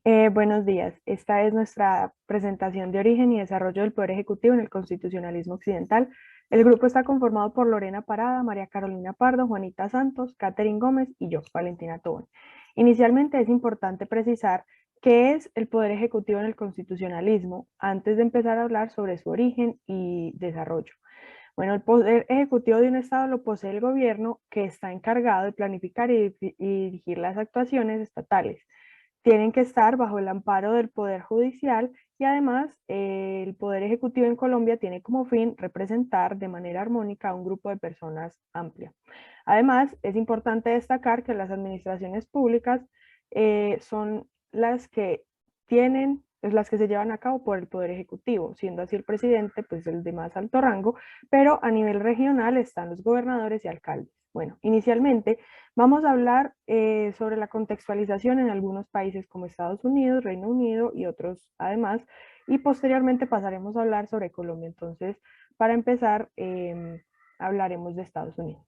Buenos días. Esta es nuestra presentación de origen y desarrollo del Poder Ejecutivo en el constitucionalismo occidental. El grupo está conformado por Lorena Parada, María Carolina Pardo, Juanita Santos, Catherine Gómez y yo, Valentina Tobón. Inicialmente es importante precisar qué es el Poder Ejecutivo en el constitucionalismo antes de empezar a hablar sobre su origen y desarrollo. Bueno, el poder ejecutivo de un Estado lo posee el gobierno, que está encargado de planificar y dirigir las actuaciones estatales. Tienen que estar bajo el amparo del Poder Judicial y además el Poder Ejecutivo en Colombia tiene como fin representar de manera armónica a un grupo de personas amplia. Además, es importante destacar que las administraciones públicas son las que tienen, es las que se llevan a cabo por el Poder Ejecutivo, siendo así el presidente, pues el de más alto rango, pero a nivel regional están los gobernadores y alcaldes. Bueno, inicialmente vamos a hablar sobre la contextualización en algunos países como Estados Unidos, Reino Unido y otros además, y posteriormente pasaremos a hablar sobre Colombia. Entonces, para empezar, hablaremos de Estados Unidos.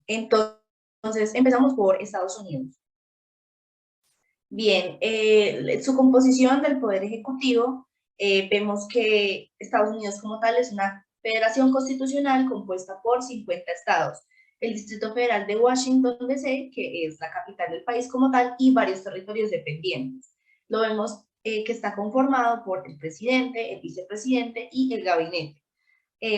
Entonces, empezamos por Estados Unidos. Bien, su composición del Poder Ejecutivo, vemos que Estados Unidos como tal es una federación constitucional compuesta por 50 estados. El Distrito Federal de Washington, D.C., que es la capital del país como tal, y varios territorios dependientes. Lo vemos que está conformado por el presidente, el vicepresidente y el gabinete.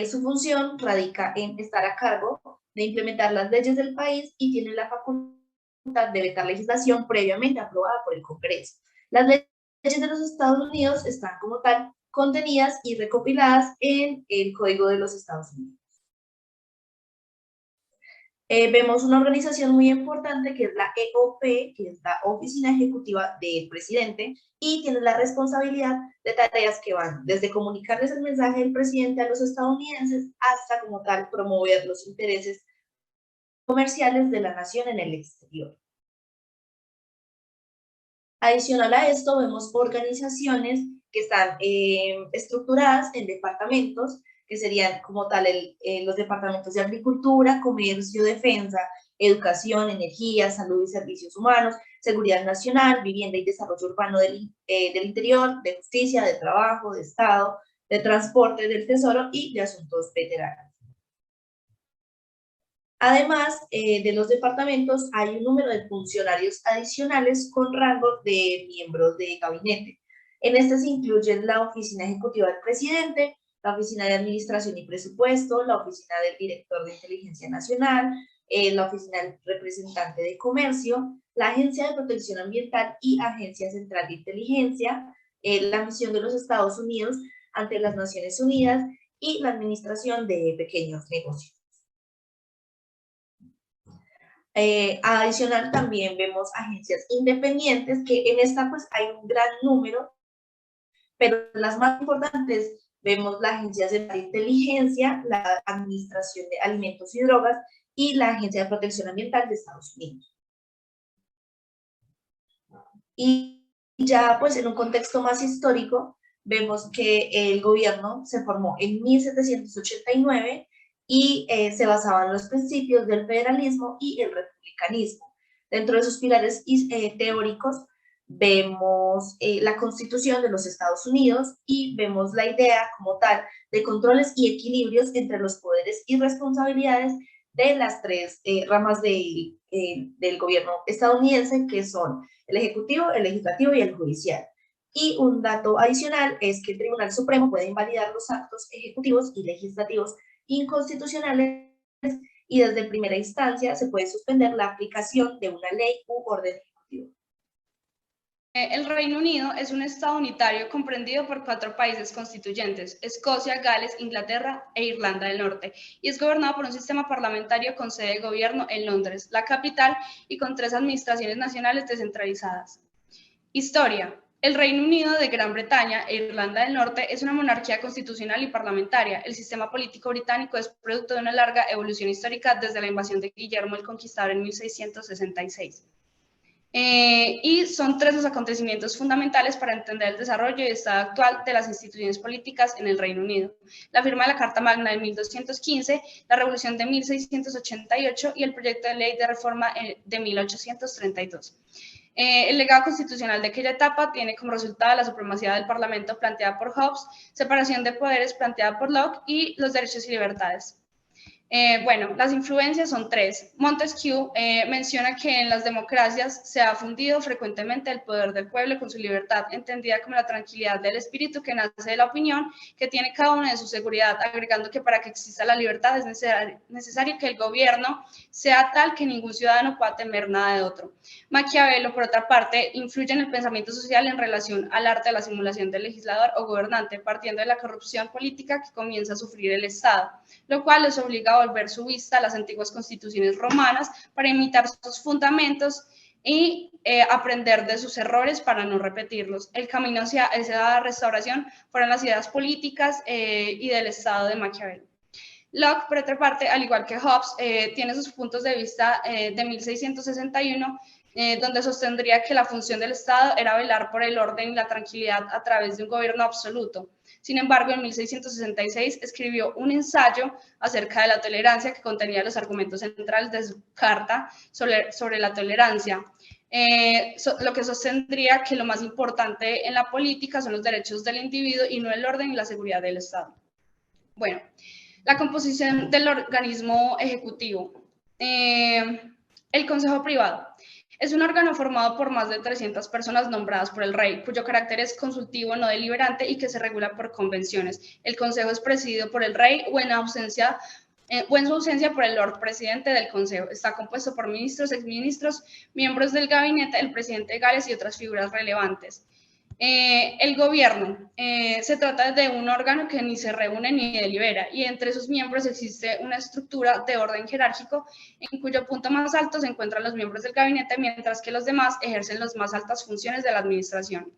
Su función radica en estar a cargo de implementar las leyes del país y tiene la facultad de vetar legislación previamente aprobada por el Congreso. Las leyes de los Estados Unidos están como tal contenidas y recopiladas en el Código de los Estados Unidos. Vemos una organización muy importante que es la EOP, que es la Oficina Ejecutiva del Presidente, y tiene la responsabilidad de tareas que van desde comunicarles el mensaje del presidente a los estadounidenses hasta como tal promover los intereses comerciales de la nación en el exterior. Adicional a esto, vemos organizaciones que están estructuradas en departamentos, que serían como tal los departamentos de agricultura, comercio, defensa, educación, energía, salud y servicios humanos, seguridad nacional, vivienda y desarrollo urbano del interior, de justicia, de trabajo, de Estado, de transporte, del tesoro y de asuntos veteranos. Además de los departamentos, hay un número de funcionarios adicionales con rango de miembros de gabinete. En este se incluyen la Oficina Ejecutiva del Presidente, la Oficina de Administración y Presupuesto, la Oficina del Director de Inteligencia Nacional, la Oficina del Representante de Comercio, la Agencia de Protección Ambiental y Agencia Central de Inteligencia, la Misión de los Estados Unidos ante las Naciones Unidas y la Administración de Pequeños Negocios. Adicional también vemos agencias independientes, que en esta pues hay un gran número, pero las más importantes vemos la Agencia Central de Inteligencia, la Administración de Alimentos y Drogas y la Agencia de Protección Ambiental de Estados Unidos. Y ya pues en un contexto más histórico, vemos que el gobierno se formó en 1789 y se basaba en los principios del federalismo y el republicanismo. Dentro de sus pilares teóricos vemos la Constitución de los Estados Unidos y vemos la idea como tal de controles y equilibrios entre los poderes y responsabilidades de las tres ramas del gobierno estadounidense, que son el Ejecutivo, el Legislativo y el Judicial. Y un dato adicional es que el Tribunal Supremo puede invalidar los actos ejecutivos y legislativos inconstitucionales y desde primera instancia se puede suspender la aplicación de una ley u orden ejecutivo. El Reino Unido es un estado unitario comprendido por 4 países constituyentes: Escocia, Gales, Inglaterra e Irlanda del Norte, y es gobernado por un sistema parlamentario con sede de gobierno en Londres, la capital, y con 3 administraciones nacionales descentralizadas. Historia. El Reino Unido de Gran Bretaña e Irlanda del Norte es una monarquía constitucional y parlamentaria. El sistema político británico es producto de una larga evolución histórica desde la invasión de Guillermo el Conquistador en 1666. Y son 3 los acontecimientos fundamentales para entender el desarrollo y estado actual de las instituciones políticas en el Reino Unido: la firma de la Carta Magna de 1215, la Revolución de 1688 y el proyecto de ley de reforma de 1832. El legado constitucional de aquella etapa tiene como resultado la supremacía del Parlamento planteada por Hobbes, separación de poderes planteada por Locke y los derechos y libertades. Bueno, las influencias son tres. Montesquieu menciona que en las democracias se ha fundido frecuentemente el poder del pueblo con su libertad, entendida como la tranquilidad del espíritu que nace de la opinión que tiene cada uno de su seguridad, agregando que para que exista la libertad es necesario que el gobierno sea tal que ningún ciudadano pueda temer nada de otro. Maquiavelo, por otra parte, influye en el pensamiento social en relación al arte de la simulación del legislador o gobernante, partiendo de la corrupción política que comienza a sufrir el Estado, lo cual les obliga a volver su vista a las antiguas constituciones romanas para imitar sus fundamentos y aprender de sus errores para no repetirlos. El camino hacia esa restauración fueron las ideas políticas y del Estado de Maquiavelo. Locke, por otra parte, al igual que Hobbes, tiene sus puntos de vista de 1661, donde sostendría que la función del Estado era velar por el orden y la tranquilidad a través de un gobierno absoluto. Sin embargo, en 1666 escribió un ensayo acerca de la tolerancia que contenía los argumentos centrales de su carta sobre la tolerancia, lo que sostendría que lo más importante en la política son los derechos del individuo y no el orden y la seguridad del Estado. Bueno, la composición del organismo ejecutivo. El Consejo Privado. Es un órgano formado por más de 300 personas nombradas por el rey, cuyo carácter es consultivo, no deliberante y que se regula por convenciones. El consejo es presidido por el rey o en su ausencia por el Lord Presidente del Consejo. Está compuesto por ministros, exministros, miembros del gabinete, el presidente de Gales y otras figuras relevantes. El gobierno se trata de un órgano que ni se reúne ni delibera y entre sus miembros existe una estructura de orden jerárquico en cuyo punto más alto se encuentran los miembros del gabinete, mientras que los demás ejercen las más altas funciones de la administración.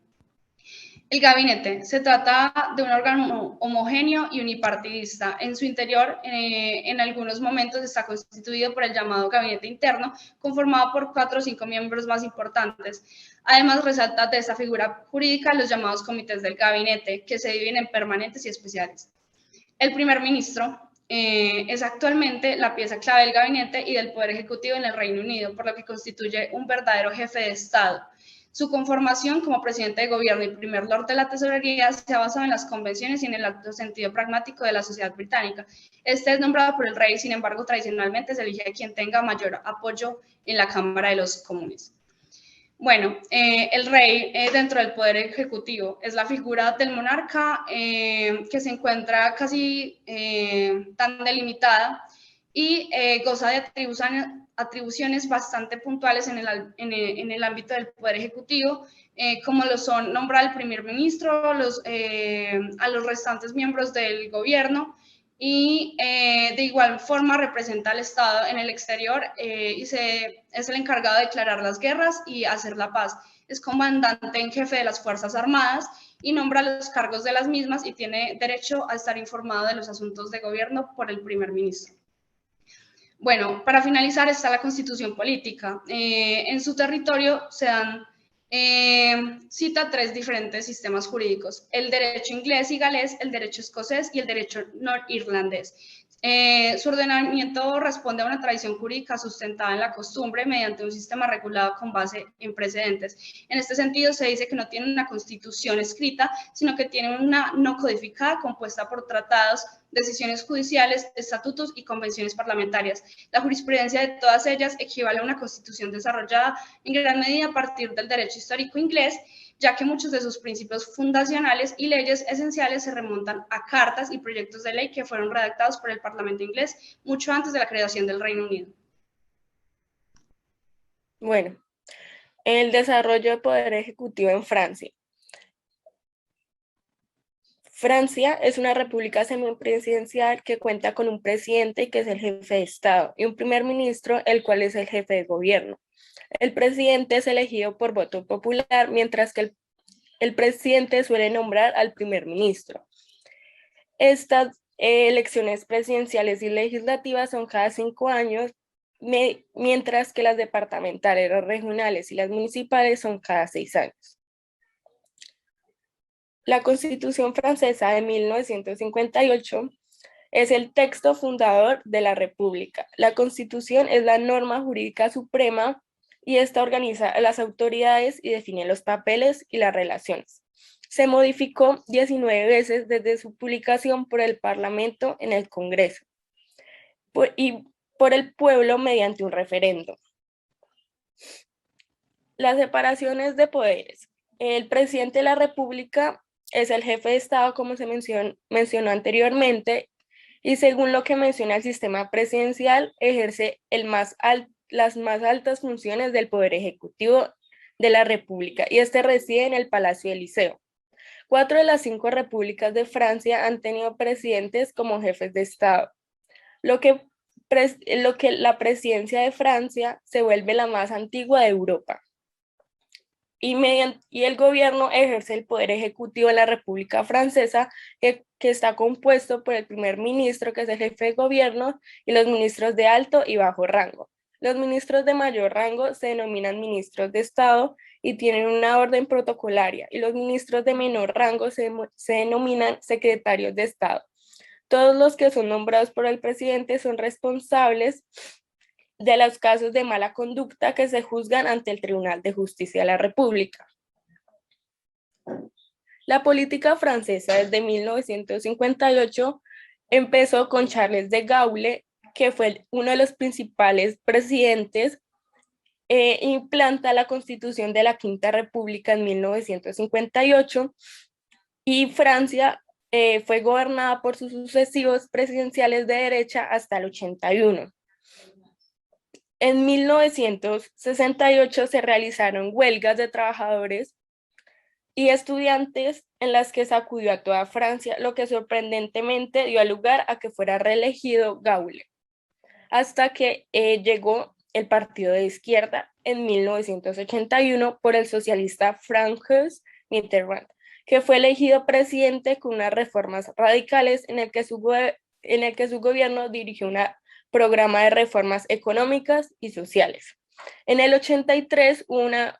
El gabinete se trata de un órgano homogéneo y unipartidista. En su interior, en algunos momentos está constituido por el llamado gabinete interno, conformado por 4 o 5 miembros más importantes. Además, resalta de esta figura jurídica los llamados comités del gabinete, que se dividen en permanentes y especiales. El primer ministro es actualmente la pieza clave del gabinete y del poder ejecutivo en el Reino Unido, por lo que constituye un verdadero jefe de Estado. Su conformación como presidente de gobierno y primer lord de la tesorería se ha basado en las convenciones y en el alto sentido pragmático de la sociedad británica. Este es nombrado por el rey, sin embargo, tradicionalmente se elige a quien tenga mayor apoyo en la Cámara de los Comunes. Bueno, el rey dentro del poder ejecutivo es la figura del monarca que se encuentra casi tan delimitada y goza de atribuciones bastante puntuales en el ámbito del poder ejecutivo, como lo son nombrar al primer ministro, a los restantes miembros del gobierno y de igual forma representa al Estado en el exterior y es el encargado de declarar las guerras y hacer la paz. Es comandante en jefe de las Fuerzas Armadas y nombra los cargos de las mismas y tiene derecho a estar informado de los asuntos de gobierno por el primer ministro. Bueno, para finalizar está la Constitución Política. En su territorio se dan, cita 3 diferentes sistemas jurídicos: el derecho inglés y galés, el derecho escocés y el derecho norirlandés. Su ordenamiento responde a una tradición jurídica sustentada en la costumbre mediante un sistema regulado con base en precedentes. En este sentido, se dice que no tiene una constitución escrita, sino que tiene una no codificada compuesta por tratados, decisiones judiciales, estatutos y convenciones parlamentarias. La jurisprudencia de todas ellas equivale a una constitución desarrollada en gran medida a partir del derecho histórico inglés, ya que muchos de sus principios fundacionales y leyes esenciales se remontan a cartas y proyectos de ley que fueron redactados por el Parlamento inglés mucho antes de la creación del Reino Unido. Bueno, el desarrollo del poder ejecutivo en Francia. Francia es una república semipresidencial que cuenta con un presidente que es el jefe de Estado y un primer ministro, el cual es el jefe de gobierno. El presidente es elegido por voto popular, mientras que el presidente suele nombrar al primer ministro. Estas elecciones presidenciales y legislativas son cada 5 años, mientras que las departamentales, las regionales y las municipales son cada 6 años. La Constitución francesa de 1958 es el texto fundador de la República. La Constitución es la norma jurídica suprema y esta organiza a las autoridades y define los papeles y las relaciones. Se modificó 19 veces desde su publicación por el Parlamento en el Congreso y por el pueblo mediante un referendo. Las separaciones de poderes. El presidente de la República es el jefe de Estado, como se mencionó anteriormente, y según lo que menciona el sistema presidencial, ejerce las más altas funciones del Poder Ejecutivo de la República, y este reside en el Palacio del Liceo. 4 de las 5 repúblicas de Francia han tenido presidentes como jefes de Estado, lo que la presidencia de Francia se vuelve la más antigua de Europa. Y el gobierno ejerce el poder ejecutivo en la República Francesa, que está compuesto por el primer ministro, que es el jefe de gobierno, y los ministros de alto y bajo rango. Los ministros de mayor rango se denominan ministros de Estado y tienen una orden protocolaria, y los ministros de menor rango se denominan secretarios de Estado. Todos los que son nombrados por el presidente son responsables de los casos de mala conducta que se juzgan ante el Tribunal de Justicia de la República. La política francesa desde 1958 empezó con Charles de Gaulle, que fue uno de los principales presidentes. Implanta la Constitución de la Quinta República en 1958 y Francia fue gobernada por sus sucesivos presidenciales de derecha hasta el 81. En 1968 se realizaron huelgas de trabajadores y estudiantes en las que sacudió a toda Francia, lo que sorprendentemente dio lugar a que fuera reelegido Gaulle, hasta que llegó el partido de izquierda en 1981 por el socialista François Mitterrand, que fue elegido presidente con unas reformas radicales en el que su gobierno dirigió un programa de reformas económicas y sociales. En el 83 hubo una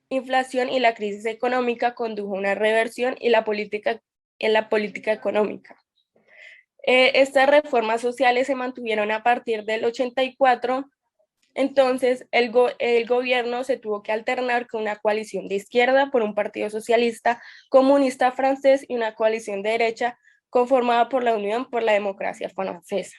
inflación y la crisis económica condujo a una reversión en la política económica. Estas reformas sociales se mantuvieron a partir del 84, entonces el gobierno se tuvo que alternar con una coalición de izquierda por un partido socialista comunista francés y una coalición de derecha conformada por la Unión por la Democracia Francesa.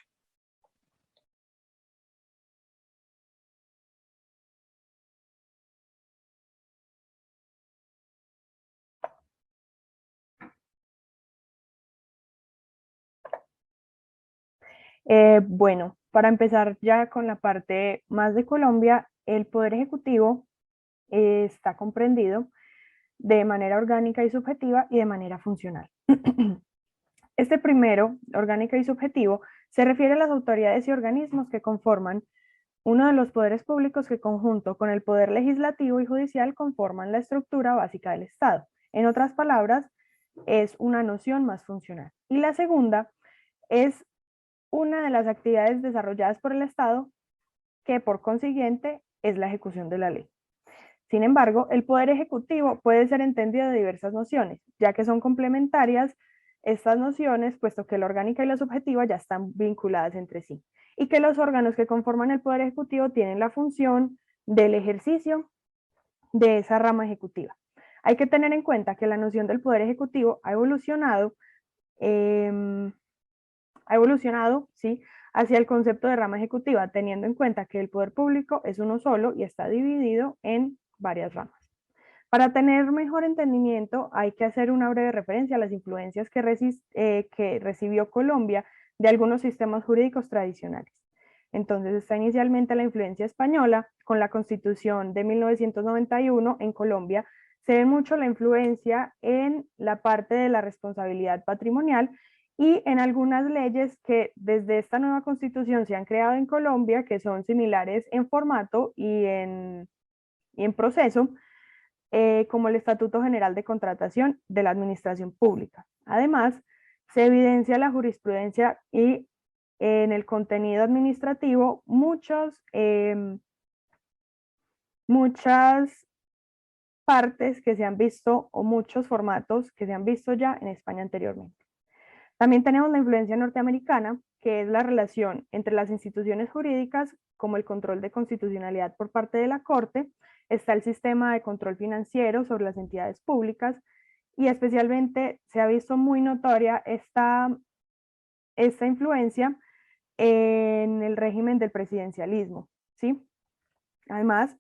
Bueno, para empezar ya con la parte más de Colombia, el Poder Ejecutivo está comprendido de manera orgánica y subjetiva y de manera funcional. Este primero, orgánica y subjetivo, se refiere a las autoridades y organismos que conforman uno de los poderes públicos que conjunto con el poder legislativo y judicial conforman la estructura básica del Estado. En otras palabras, es una noción más funcional. Y la segunda es una de las actividades desarrolladas por el Estado que por consiguiente es la ejecución de la ley. Sin embargo, el poder ejecutivo puede ser entendido de diversas nociones, ya que son complementarias estas nociones, puesto que la orgánica y la subjetiva ya están vinculadas entre sí, y que los órganos que conforman el poder ejecutivo tienen la función del ejercicio de esa rama ejecutiva. Hay que tener en cuenta que la noción del poder ejecutivo ha evolucionado, ¿sí?, hacia el concepto de rama ejecutiva, teniendo en cuenta que el poder público es uno solo y está dividido en varias ramas. Para tener mejor entendimiento, hay que hacer una breve referencia a las influencias que recibió Colombia de algunos sistemas jurídicos tradicionales. Entonces está inicialmente la influencia española. Con la Constitución de 1991 en Colombia se ve mucho la influencia en la parte de la responsabilidad patrimonial y en algunas leyes que desde esta nueva Constitución se han creado en Colombia, que son similares en formato y en proceso, como el Estatuto General de Contratación de la Administración Pública. Además, se evidencia la jurisprudencia y en el contenido administrativo muchas partes que se han visto o muchos formatos que se han visto ya en España anteriormente. También tenemos la influencia norteamericana, que es la relación entre las instituciones jurídicas, como el control de constitucionalidad por parte de la Corte. Está el sistema de control financiero sobre las entidades públicas, y especialmente se ha visto muy notoria esta influencia en el régimen del presidencialismo, ¿sí? Además,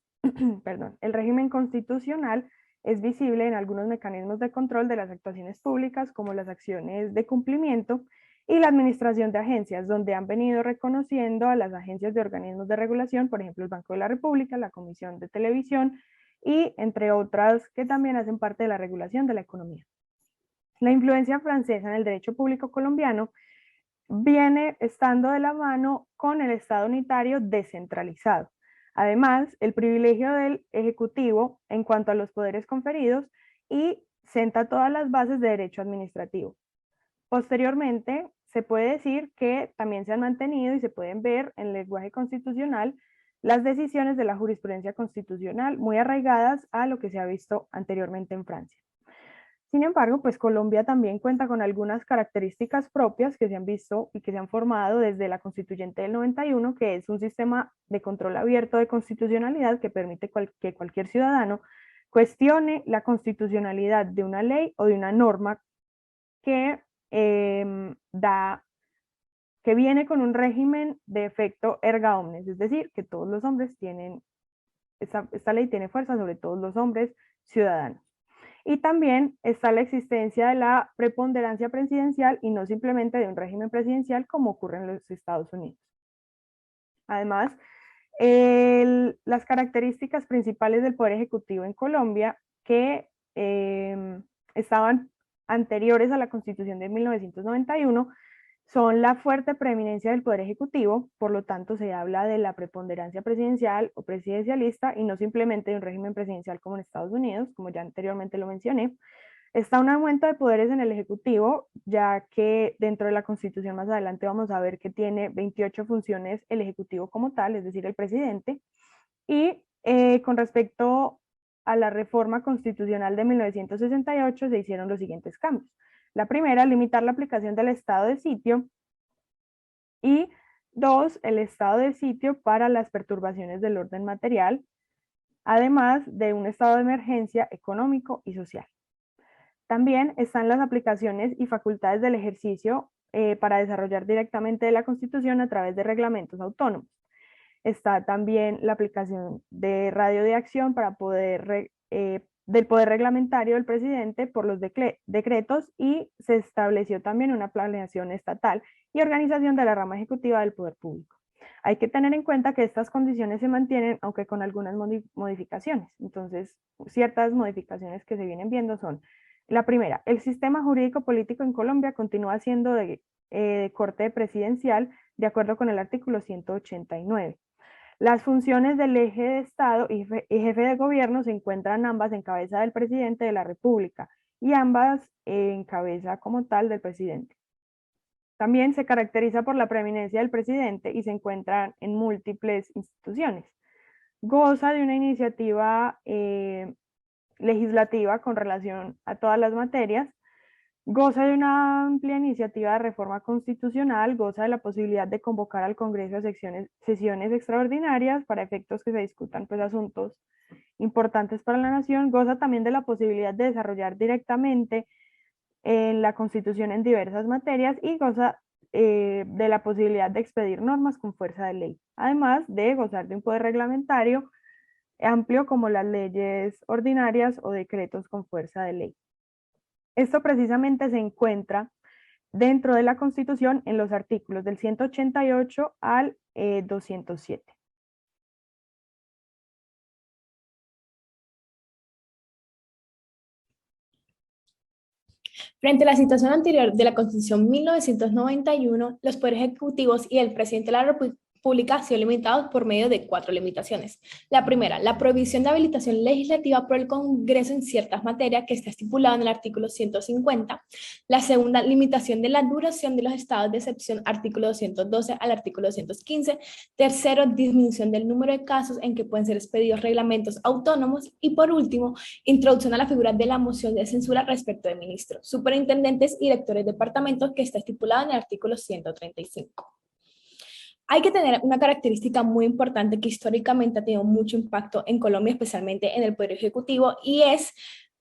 perdón, el régimen constitucional es visible en algunos mecanismos de control de las actuaciones públicas, como las acciones de cumplimiento y la administración de agencias, donde han venido reconociendo a las agencias de organismos de regulación, por ejemplo, el Banco de la República, la Comisión de Televisión y entre otras que también hacen parte de la regulación de la economía. La influencia francesa en el derecho público colombiano viene estando de la mano con el Estado unitario descentralizado. Además, el privilegio del Ejecutivo en cuanto a los poderes conferidos y senta todas las bases de derecho administrativo. Posteriormente, se puede decir que también se han mantenido y se pueden ver en el lenguaje constitucional las decisiones de la jurisprudencia constitucional muy arraigadas a lo que se ha visto anteriormente en Francia. Sin embargo, pues Colombia también cuenta con algunas características propias que se han visto y que se han formado desde la Constituyente del 91, que es un sistema de control abierto de constitucionalidad que permite que cualquier ciudadano cuestione la constitucionalidad de una ley o de una norma que que viene con un régimen de efecto erga omnes, es decir, que todos los hombres tienen, esta ley tiene fuerza sobre todos los hombres ciudadanos. Y también está la existencia de la preponderancia presidencial y no simplemente de un régimen presidencial como ocurre en los Estados Unidos. Además, las características principales del Poder Ejecutivo en Colombia, que estaban anteriores a la Constitución de 1991, son la fuerte preeminencia del Poder Ejecutivo, por lo tanto se habla de la preponderancia presidencial o presidencialista y no simplemente de un régimen presidencial como en Estados Unidos, como ya anteriormente lo mencioné. Está un aumento de poderes en el Ejecutivo, ya que dentro de la Constitución más adelante vamos a ver que tiene 28 funciones el Ejecutivo como tal, es decir, el presidente. Y con respecto a la reforma constitucional de 1968 se hicieron los siguientes cambios. La primera, limitar la aplicación del estado de sitio. Y 2, el estado de sitio para las perturbaciones del orden material, además de un estado de emergencia económico y social. También están las aplicaciones y facultades del ejercicio para desarrollar directamente la Constitución a través de reglamentos autónomos. Está también la aplicación de radio de acción para del poder reglamentario del presidente por los decretos, y se estableció también una planeación estatal y organización de la rama ejecutiva del poder público. Hay que tener en cuenta que estas condiciones se mantienen, aunque con algunas modificaciones. Entonces, ciertas modificaciones que se vienen viendo son: la primera, el sistema jurídico político en Colombia continúa siendo de corte presidencial, de acuerdo con el artículo 189. Las funciones del eje de Estado y jefe de gobierno se encuentran ambas en cabeza del presidente de la República y ambas en cabeza como tal del presidente. También se caracteriza por la preeminencia del presidente y se encuentran en múltiples instituciones. Goza de una iniciativa legislativa con relación a todas las materias. Goza de una amplia iniciativa de reforma constitucional, goza de la posibilidad de convocar al Congreso a sesiones extraordinarias para efectos que se discutan pues asuntos importantes para la nación, goza también de la posibilidad de desarrollar directamente la Constitución en diversas materias y goza de la posibilidad de expedir normas con fuerza de ley, además de gozar de un poder reglamentario amplio como las leyes ordinarias o decretos con fuerza de ley. Esto precisamente se encuentra dentro de la Constitución en los artículos del 188 al 207. Frente a la situación anterior de la Constitución 1991, los poderes ejecutivos y el presidente de la Pública ha sido limitado por medio de 4 limitaciones. La primera, la prohibición de habilitación legislativa por el Congreso en ciertas materias que está estipulado en el artículo 150. La segunda, limitación de la duración de los estados de excepción, artículo 212 al artículo 215. Tercero, disminución del número de casos en que pueden ser expedidos reglamentos autónomos. Y por último, introducción a la figura de la moción de censura respecto de ministros, superintendentes y directores de departamentos que está estipulado en el artículo 135. Hay que tener una característica muy importante que históricamente ha tenido mucho impacto en Colombia, especialmente en el Poder Ejecutivo, y es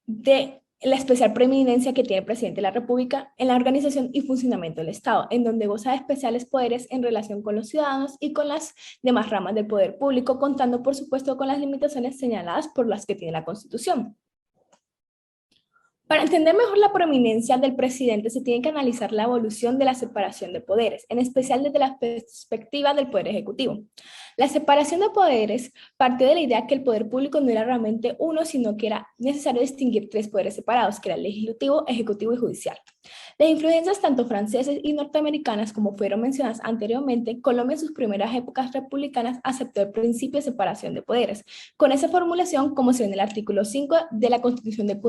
de la especial preeminencia que tiene el presidente de la República en la organización y funcionamiento del Estado, en donde goza de especiales poderes en relación con los ciudadanos y con las demás ramas del poder público, contando por supuesto con las limitaciones señaladas por las que tiene la Constitución. Para entender mejor la prominencia del presidente se tiene que analizar la evolución de la separación de poderes, en especial desde la perspectiva del Poder Ejecutivo. La separación de poderes partió de la idea que el poder público no era realmente uno, sino que era necesario distinguir 3 poderes separados, que eran legislativo, ejecutivo y judicial. Las influencias tanto francesas y norteamericanas como fueron mencionadas anteriormente, Colombia en sus primeras épocas republicanas aceptó el principio de separación de poderes, con esa formulación como se ve en el artículo 5 de la Constitución de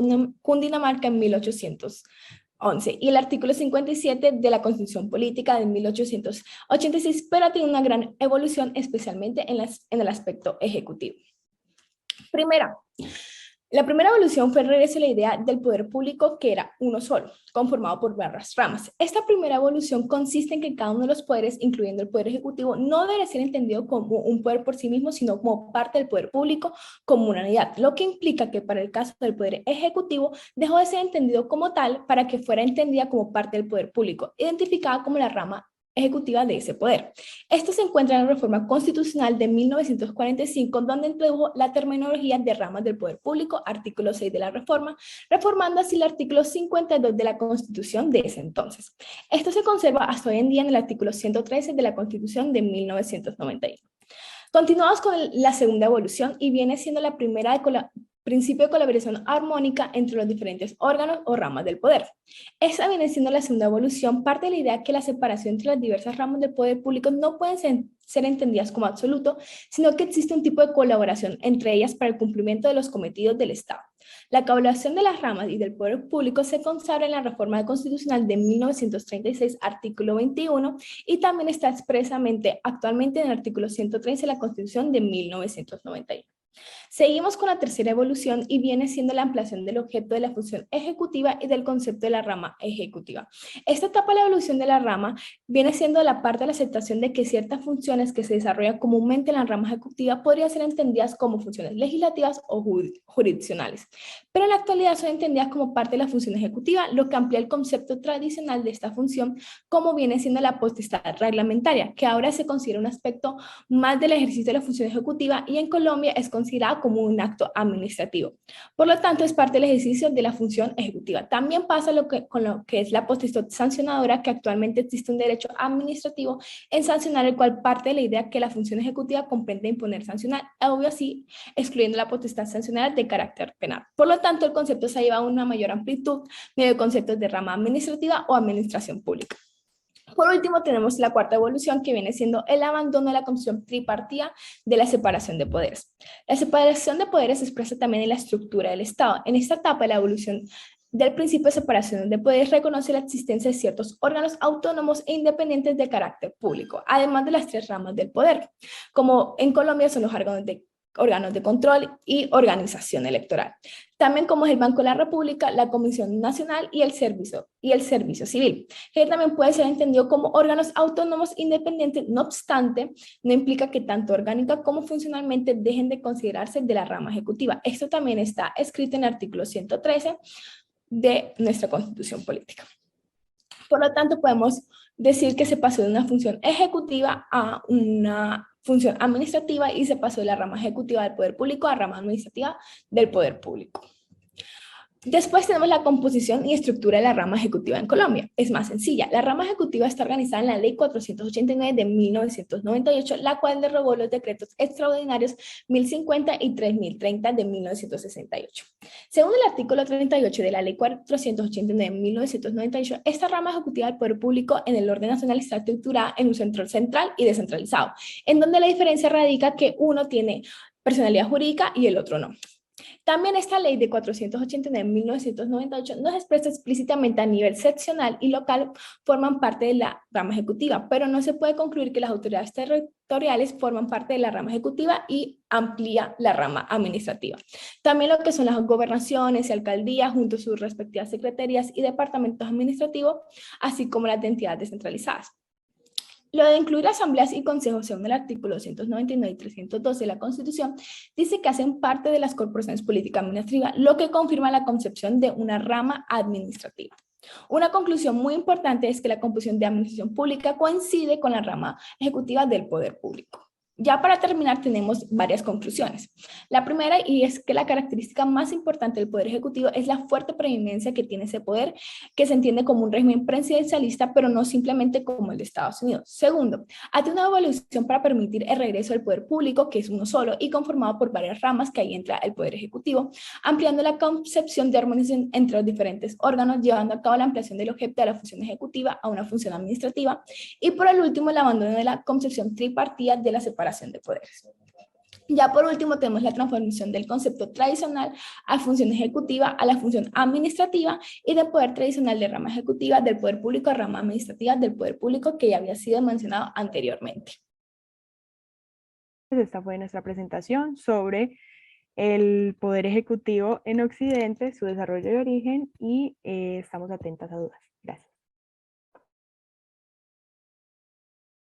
Cundinamarca en 1811 y el artículo 57 de la Constitución Política de 1886, pero tiene una gran evolución especialmente en el aspecto ejecutivo. La primera evolución fue el regreso a la idea del poder público que era uno solo, conformado por varias ramas. Esta primera evolución consiste en que cada uno de los poderes, incluyendo el poder ejecutivo, no debe ser entendido como un poder por sí mismo, sino como parte del poder público como una unidad, lo que implica que para el caso del poder ejecutivo dejó de ser entendido como tal para que fuera entendida como parte del poder público, identificada como la rama ejecutiva de ese poder. Esto se encuentra en la reforma constitucional de 1945, donde introdujo la terminología de ramas del poder público, artículo 6 de la reforma, reformando así el artículo 52 de la Constitución de ese entonces. Esto se conserva hasta hoy en día en el artículo 113 de la Constitución de 1991. Continuamos con la segunda evolución y viene siendo la primera de principio de colaboración armónica entre los diferentes órganos o ramas del poder. Esa viene siendo la segunda evolución, parte de la idea que la separación entre las diversas ramas del poder público no pueden ser entendidas como absoluto, sino que existe un tipo de colaboración entre ellas para el cumplimiento de los cometidos del Estado. La colaboración de las ramas y del poder público se consagra en la reforma constitucional de 1936, artículo 21, y también está expresamente actualmente en el artículo 113 de la Constitución de 1991. Seguimos con la tercera evolución y viene siendo la ampliación del objeto de la función ejecutiva y del concepto de la rama ejecutiva. Esta etapa de la evolución de la rama viene siendo la parte de la aceptación de que ciertas funciones que se desarrollan comúnmente en la rama ejecutiva podrían ser entendidas como funciones legislativas o jurisdiccionales, pero en la actualidad son entendidas como parte de la función ejecutiva, lo que amplía el concepto tradicional de esta función como viene siendo la potestad reglamentaria, que ahora se considera un aspecto más del ejercicio de la función ejecutiva y en Colombia es considerada como un acto administrativo. Por lo tanto, es parte del ejercicio de la función ejecutiva. También pasa con lo que es la potestad sancionadora, que actualmente existe un derecho administrativo en sancionar, el cual parte de la idea que la función ejecutiva comprende imponer sancionar, obvio así, excluyendo la potestad sancionadora de carácter penal. Por lo tanto, el concepto se lleva a una mayor amplitud mediante conceptos de rama administrativa o administración pública. Por último, tenemos la cuarta evolución, que viene siendo el abandono de la concepción tripartita de la separación de poderes. La separación de poderes se expresa también en la estructura del Estado. En esta etapa de la evolución del principio de separación de poderes reconoce la existencia de ciertos órganos autónomos e independientes de carácter público, además de las 3 ramas del poder, como en Colombia son los órganos de control y organización electoral. También como es el Banco de la República, la Comisión Nacional y el Servicio Civil, que también puede ser entendido como órganos autónomos independientes, no obstante, no implica que tanto orgánica como funcionalmente dejen de considerarse de la rama ejecutiva. Esto también está escrito en el artículo 113 de nuestra Constitución Política. Por lo tanto, podemos decir que se pasó de una función ejecutiva a una función administrativa y se pasó de la rama ejecutiva del poder público a rama administrativa del poder público. Después tenemos la composición y estructura de la rama ejecutiva en Colombia. Es más sencilla. La rama ejecutiva está organizada en la Ley 489 de 1998, la cual derogó los decretos extraordinarios 1050 y 3030 de 1968. Según el artículo 38 de la Ley 489 de 1998, esta rama ejecutiva del Poder Público en el orden nacional está estructurada en un centro central y descentralizado, en donde la diferencia radica que uno tiene personalidad jurídica y el otro no. También esta ley de 489 de 1998 nos expresa explícitamente a nivel seccional y local forman parte de la rama ejecutiva, pero no se puede concluir que las autoridades territoriales forman parte de la rama ejecutiva y amplía la rama administrativa. También lo que son las gobernaciones y alcaldías junto a sus respectivas secretarías y departamentos administrativos, así como las de entidades descentralizadas. Lo de incluir asambleas y consejos, según el artículo 299 y 312 de la Constitución, dice que hacen parte de las corporaciones políticas administrativas, lo que confirma la concepción de una rama administrativa. Una conclusión muy importante es que la composición de administración pública coincide con la rama ejecutiva del poder público. Ya para terminar tenemos varias conclusiones. La primera, y es que la característica más importante del Poder Ejecutivo es la fuerte preeminencia que tiene ese poder, que se entiende como un régimen presidencialista, pero no simplemente como el de Estados Unidos. Segundo, hace una evolución para permitir el regreso del poder público, que es uno solo y conformado por varias ramas que ahí entra el Poder Ejecutivo, ampliando la concepción de armonización entre los diferentes órganos, llevando a cabo la ampliación del objeto de la función ejecutiva a una función administrativa. Y por el último, el abandono de la concepción tripartida de la separación de poderes. Ya por último tenemos la transformación del concepto tradicional a función ejecutiva a la función administrativa y del poder tradicional de rama ejecutiva del poder público a rama administrativa del poder público, que ya había sido mencionado anteriormente. Esta fue nuestra presentación sobre el Poder Ejecutivo en Occidente, su desarrollo y origen, y estamos atentas a dudas. Gracias.